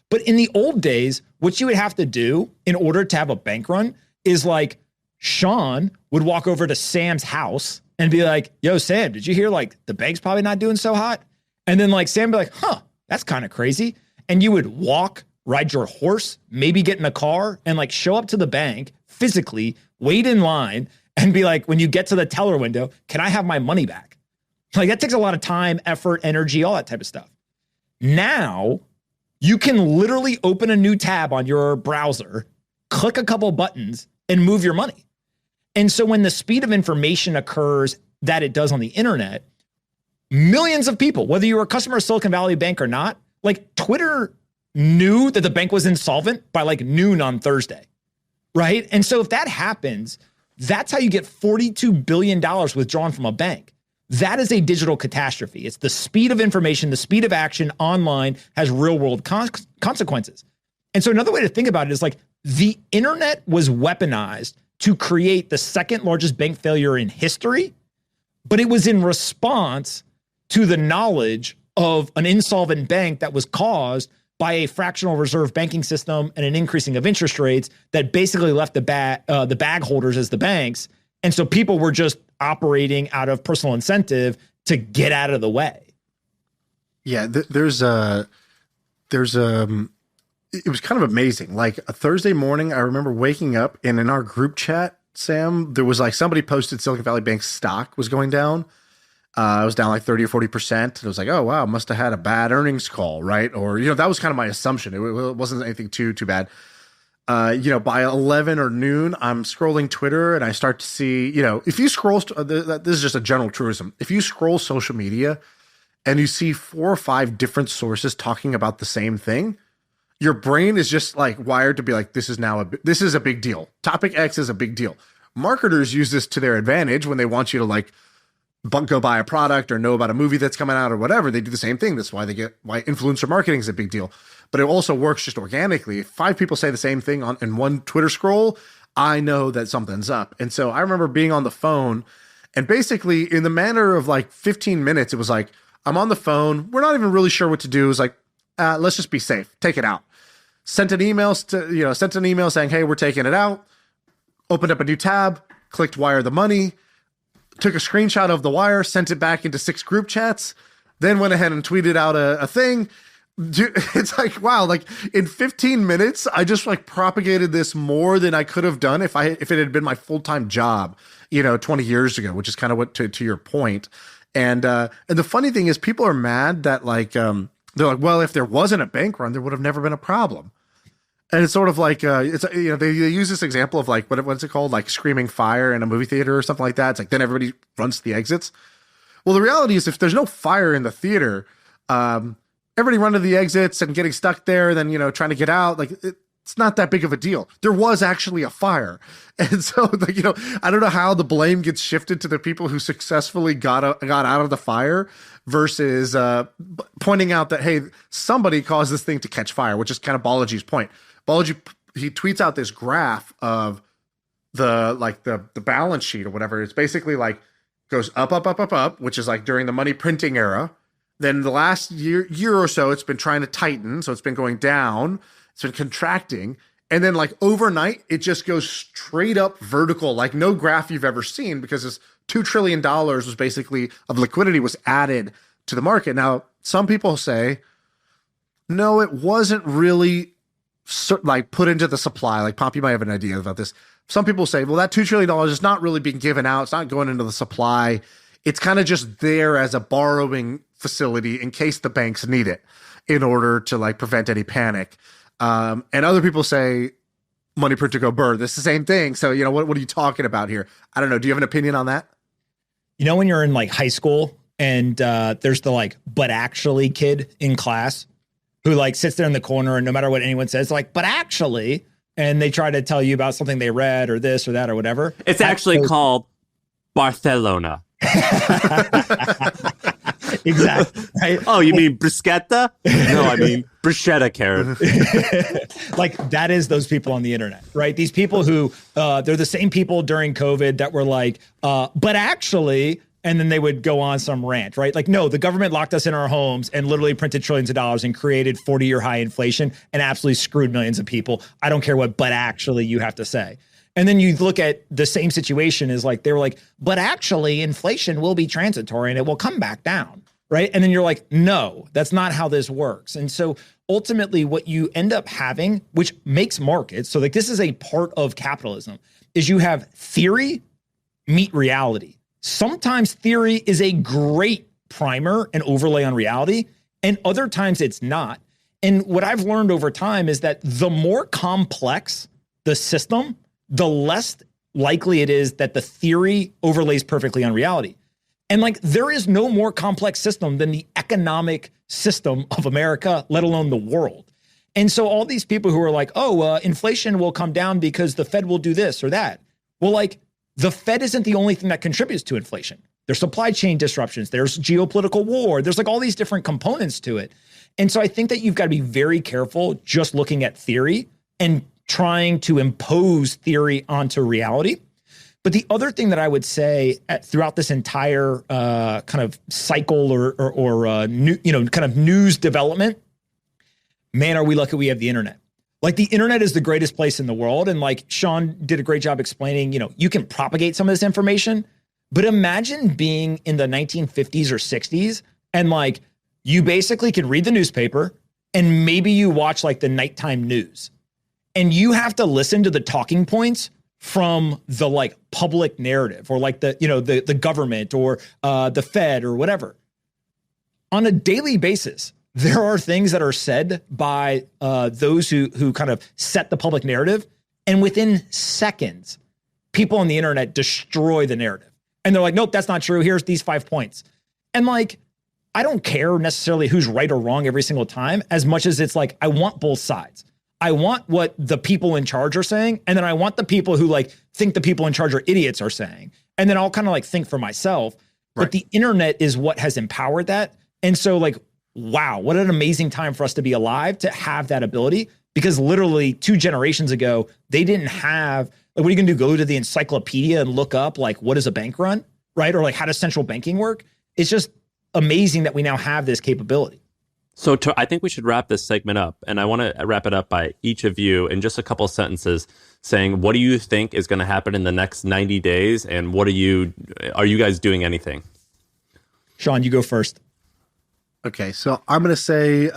But in the old days, what you would have to do in order to have a bank run is Shaan would walk over to Sam's house and be yo, Sam, did you hear the bank's probably not doing so hot? And then Sam would be that's kind of crazy. And you would walk, ride your horse, maybe get in a car and show up to the bank physically, wait in line and be when you get to the teller window, can I have my money back? That takes a lot of time, effort, energy, all that type of stuff. Now, you can literally open a new tab on your browser, click a couple buttons, and move your money. And so when the speed of information occurs that it does on the internet, millions of people, whether you were a customer of Silicon Valley Bank or not, Twitter knew that the bank was insolvent by noon on Thursday, right? And so if that happens, That's how you get $42 billion withdrawn from a bank. That is a digital catastrophe. It's the speed of information, the speed of action online has real world consequences. And so another way to think about it is like the internet was weaponized to create the second largest bank failure in history, but it was in response to the knowledge of an insolvent bank that was caused by a fractional reserve banking system and an increasing of interest rates that basically left the bag holders as the banks. And so people were just operating out of personal incentive to get out of the way. Yeah, it was kind of amazing. Like a Thursday morning, I remember waking up and in our group chat, Sam, there was like somebody posted Silicon Valley Bank's stock was going down. It was down like 30 or 40%. And it was like, oh, wow, must have had a bad earnings call, right? Or, that was kind of my assumption. It wasn't anything too bad. By 11 or noon, I'm scrolling Twitter and I start to see, if you scroll, this is just a general truism. If you scroll social media and you see 4 or 5 different sources talking about the same thing, your brain is just like wired to be like, this is a big deal. Topic X is a big deal. Marketers use this to their advantage when they want you to like go buy a product or know about a movie that's coming out or whatever. They do the same thing. That's why why influencer marketing is a big deal. But it also works just organically. If 5 people say the same thing in one Twitter scroll, I know that something's up. And so I remember being on the phone and basically in the manner of like 15 minutes, it was like, I'm on the phone. We're not even really sure what to do. It's like, let's just be safe. Take it out. Sent an email saying, hey, we're taking it out. Opened up a new tab, clicked wire the money, took a screenshot of the wire, sent it back into 6 group chats, then went ahead and tweeted out a thing. It's like, wow, like in 15 minutes, I just like propagated this more than I could have done if it had been my full-time job, 20 years ago, which is kind of what to your point. And the funny thing is people are mad that like, they're like, well, if there wasn't a bank run, there would have never been a problem. And it's sort of like, they use this example of like, what's it called? Like screaming fire in a movie theater or something like that. It's like, then everybody runs to the exits. Well, the reality is if there's no fire in the theater, everybody run to the exits and getting stuck there, then, trying to get out, like it's not that big of a deal. There was actually a fire. And so, like, I don't know how the blame gets shifted to the people who successfully got out of the fire versus pointing out that, hey, somebody caused this thing to catch fire, which is kind of Balaji's point. Balaji, he tweets out this graph of the balance sheet or whatever. It's basically like goes up, which is like during the money printing era. Then the last year or so, it's been trying to tighten. So it's been going down. It's been contracting. And then like overnight, it just goes straight up vertical, like no graph you've ever seen, because this $2 trillion was basically of liquidity was added to the market. Now, some people say, no, it wasn't really like put into the supply. Like Pomp, you might have an idea about this. Some people say, well, that $2 trillion is not really being given out. It's not going into the supply. It's kind of just there as a borrowing facility in case the banks need it in order to like prevent any panic. And other people say money print to go burr. This is the same thing. So, what are you talking about here? I don't know. Do you have an opinion on that? When you're in like high school and there's the like, but actually kid in class who like sits there in the corner and no matter what anyone says, like, but actually, and they try to tell you about something they read or this or that or whatever. It's actually called Barcelona. Exactly. Right? Oh, you mean bruschetta? No, I mean bruschetta, Karen. Like that is those people on the internet, right? These people who they're the same people during COVID that were like, but actually, and then they would go on some rant, right? Like, no, the government locked us in our homes and literally printed trillions of dollars and created 40-year high inflation and absolutely screwed millions of people. I don't care what, but actually you have to say. And then you look at the same situation is like, they were like, but actually inflation will be transitory and it will come back down, right? And then you're like, no, that's not how this works. And so ultimately what you end up having, which makes markets, so like this is a part of capitalism, is you have theory meet reality. Sometimes theory is a great primer and overlay on reality, and other times it's not. And what I've learned over time is that the more complex the system, the less likely it is that the theory overlays perfectly on reality. And like, there is no more complex system than the economic system of America, let alone the world. And so all these people who are like, inflation will come down because the Fed will do this or that. Well, like, the Fed isn't the only thing that contributes to inflation. There's supply chain disruptions. There's geopolitical war. There's like all these different components to it. And so I think that you've got to be very careful just looking at theory and trying to impose theory onto reality. But the other thing that I would say throughout this entire kind of cycle or kind of news development, man, are we lucky we have the internet. Like the internet is the greatest place in the world. And like Shaan did a great job explaining, you can propagate some of this information, but imagine being in the 1950s or 60s and like you basically could read the newspaper and maybe you watch like the nighttime news and you have to listen to the talking points from the like public narrative or like the government or the Fed or whatever. On a daily basis, there are things that are said by those who kind of set the public narrative, and within seconds, people on the internet destroy the narrative. And they're like, nope, that's not true. Here's these 5 points. And like, I don't care necessarily who's right or wrong every single time, as much as it's like, I want both sides. I want what the people in charge are saying, and then I want the people who like think the people in charge are idiots are saying. And then I'll kind of like think for myself. Right. But the internet is what has empowered that. And so like, wow, what an amazing time for us to be alive to have that ability, because literally 2 generations ago, they didn't have, like, what are you gonna do? Go to the encyclopedia and look up like, what does a bank run, right? Or like, how does central banking work? It's just amazing that we now have this capability. So I think we should wrap this segment up, and I want to wrap it up by each of you in just a couple of sentences saying, what do you think is going to happen in the next 90 days? And are you guys doing anything? Shaan, you go first. Okay, so I'm going to say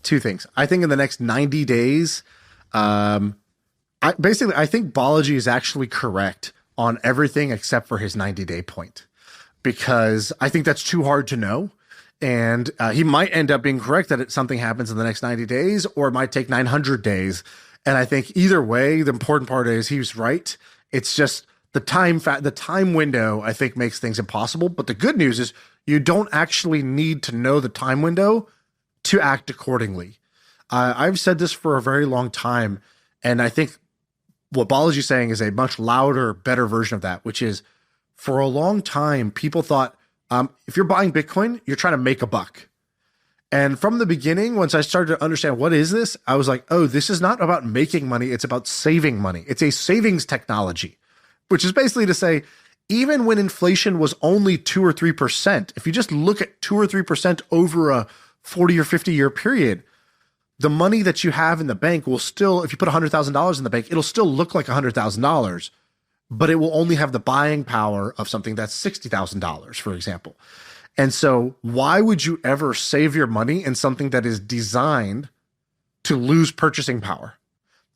2 things. I think in the next 90 days, I think Balaji is actually correct on everything except for his 90-day point, because I think that's too hard to know. And he might end up being correct that something happens in the next 90 days, or it might take 900 days. And I think either way, the important part is he's right. It's just the time window, I think, makes things impossible. But the good news is you don't actually need to know the time window to act accordingly. I've said this for a very long time, and I think what Balaji's saying is a much louder, better version of that, which is for a long time, people thought, if you're buying Bitcoin, you're trying to make a buck. And from the beginning, once I started to understand what is this, I was like, oh, this is not about making money. It's about saving money. It's a savings technology, which is basically to say, even when inflation was only 2 or 3%, if you just look at 2 or 3% over a 40 or 50 year period, the money that you have in the bank will still, if you put $100,000 in the bank, it'll still look like $100,000. But it will only have the buying power of something that's $60,000, for example. And so why would you ever save your money in something that is designed to lose purchasing power?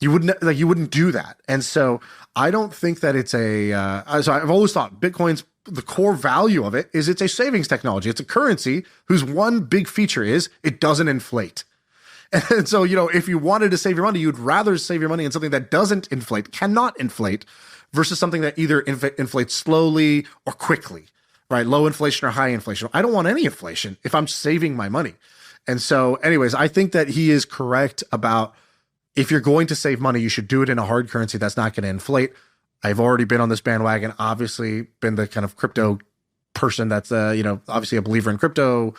You wouldn't do that. And so I don't think that it's so I've always thought Bitcoin's, the core value of it is it's a savings technology. It's a currency whose one big feature is it doesn't inflate. And so, if you wanted to save your money, you'd rather save your money in something that doesn't inflate, cannot inflate, versus something that either inflates slowly or quickly, right? Low inflation or high inflation. I don't want any inflation if I'm saving my money. And so anyways, I think that he is correct about if you're going to save money, you should do it in a hard currency that's not going to inflate. I've already been on this bandwagon, obviously been the kind of crypto person that's, obviously a believer in crypto,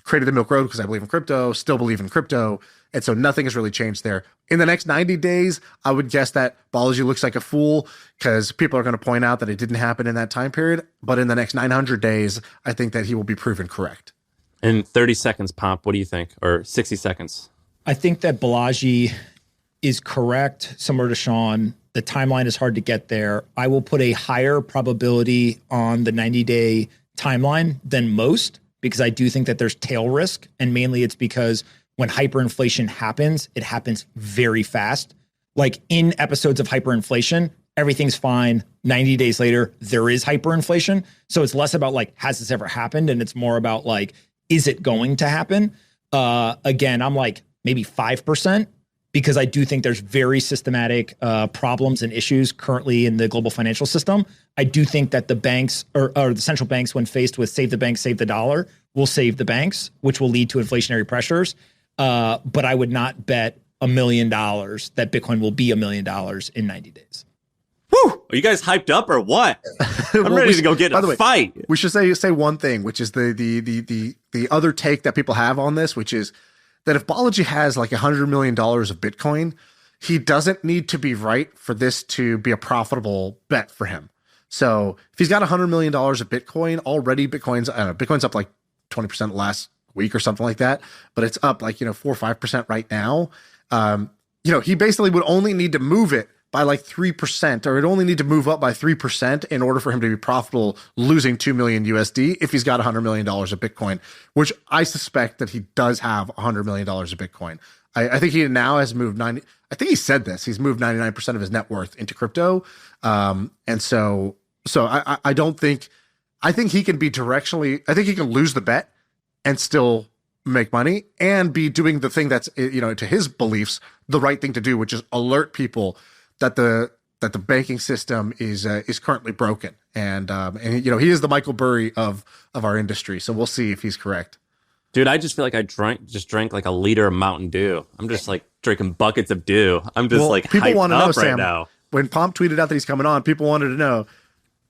created the Milk Road because I believe in crypto, still believe in crypto. And so nothing has really changed there. In the next 90 days, I would guess that Balaji looks like a fool because people are going to point out that it didn't happen in that time period. But in the next 900 days, I think that he will be proven correct. In 30 seconds, Pomp, what do you think? Or 60 seconds? I think that Balaji is correct, similar to Shaan. The timeline is hard to get there. I will put a higher probability on the 90-day timeline than most, because I do think that there's tail risk. And mainly it's because when hyperinflation happens, it happens very fast. Like in episodes of hyperinflation, everything's fine. 90 days later, there is hyperinflation. So it's less about like, has this ever happened? And it's more about like, is it going to happen? Again, I'm like maybe 5%, because I do think there's very systematic problems and issues currently in the global financial system. I do think that the banks or the central banks, when faced with save the bank, save the dollar, will save the banks, which will lead to inflationary pressures. But I would not bet $1 million that Bitcoin will be $1 million in 90 days. Woo! Are you guys hyped up or what? I'm ready to go get in a fight. We should say one thing, which is the other take that people have on this, which is that if Balaji has like $100 million of Bitcoin, he doesn't need to be right for this to be a profitable bet for him. So if he's got $100 million of Bitcoin already, Bitcoin's up like 20% last week or something like that, but it's up like, 4 or 5% right now. He basically would only need to move it by like 3%, or it only need to move up by 3% in order for him to be profitable, losing 2 million USD if he's got $100 million of Bitcoin, which I suspect that he does have $100 million of Bitcoin. I think he now has moved I think he said this, he's moved 99% of his net worth into crypto. And so I think he can be directionally, I think he can lose the bet and still make money and be doing the thing that's, to his beliefs, the right thing to do, which is alert people that the banking system is currently broken. And he is the Michael Burry of our industry. So we'll see if he's correct. Dude, I just feel like I drank like a liter of Mountain Dew. I'm just like drinking buckets of dew. I'm just people want to know, right Sam, now. When Pomp tweeted out that he's coming on, people wanted to know,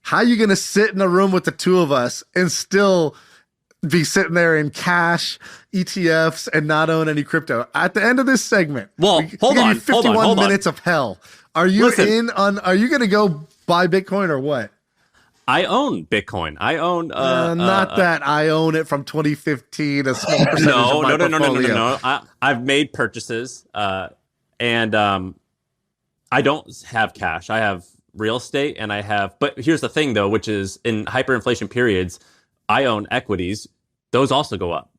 how are you going to sit in a room with the two of us and still be sitting there in cash, ETFs, and not own any crypto? At the end of this segment, hold on, 51 minutes of hell. Are you are you going to go buy Bitcoin or what? I own Bitcoin. I own that I own it from 2015, a small percentage of my portfolio. No. I've made purchases, and I don't have cash. I have real estate, but here's the thing though, which is in hyperinflation periods, I own equities. Those also go up.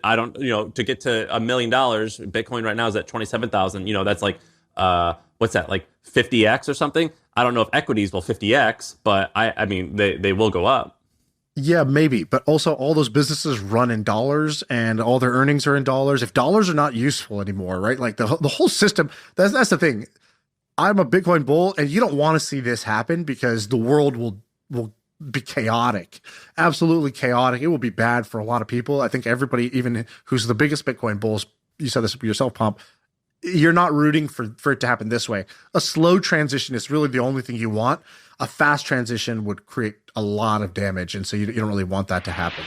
I don't, to get to $1 million, Bitcoin right now is at 27,000. That's like, what's that, like 50x or something? I don't know if equities will 50x, but I mean, they will go up. Yeah, maybe. But also all those businesses run in dollars and all their earnings are in dollars. If dollars are not useful anymore, right? Like the whole system, that's the thing. I'm a Bitcoin bull and you don't want to see this happen because the world will be chaotic, absolutely chaotic. It will be bad for a lot of people. I think everybody, even who's the biggest Bitcoin bulls, you said this yourself, Pomp, you're not rooting for it to happen this way. A slow transition is really the only thing you want. A fast transition would create a lot of damage. And so you don't really want that to happen.